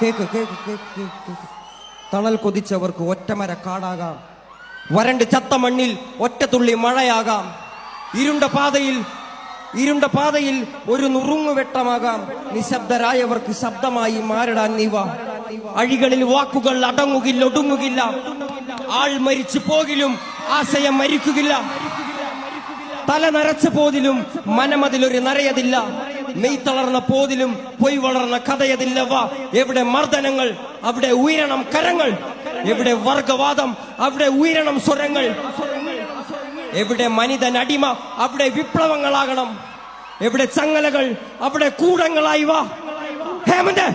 Cake cake cake cake. തണൽ കൊതിച്ചവർക്ക് ഒറ്റമര കാടാകാം, വരണ്ട് ചത്ത മണ്ണിൽ ഒറ്റത്തുള്ളി മഴയാകാം, ഇരുണ്ട പാതയിൽ ഒരു നുറുങ്ങുവെട്ടമാകാം. നിശബ്ദരായവർക്ക് ശബ്ദമായി മാറിടാൻ നീവ. അഴികളിൽ വാക്കുകൾ അടങ്ങുകില്ല, ഒടുങ്ങുകില്ല. ആൾ മരിച്ചു പോകിലും ആശയം മരിക്കുകില്ല. തല നരച്ച പോതിലും മനമതിലൊരു നരയതില്ല. മെയ് തളർന്ന പോതിലും പൊയ് വളർന്ന കഥയതില്ല. വാ, എവിടെ മർദ്ദനങ്ങൾ അവിടെ ഉയരണം കരങ്ങൾ. എവിടെ വർഗവാദം അവിടെ ഉയരണം സ്വരങ്ങൾ. എവിടെ മനിതൻ അടിമ അവിടെ വിപ്ലവങ്ങളാകണം. എവിടെ ചങ്ങലകൾ അവിടെ കൂടങ്ങളായി വാ. ഹേമന്ത്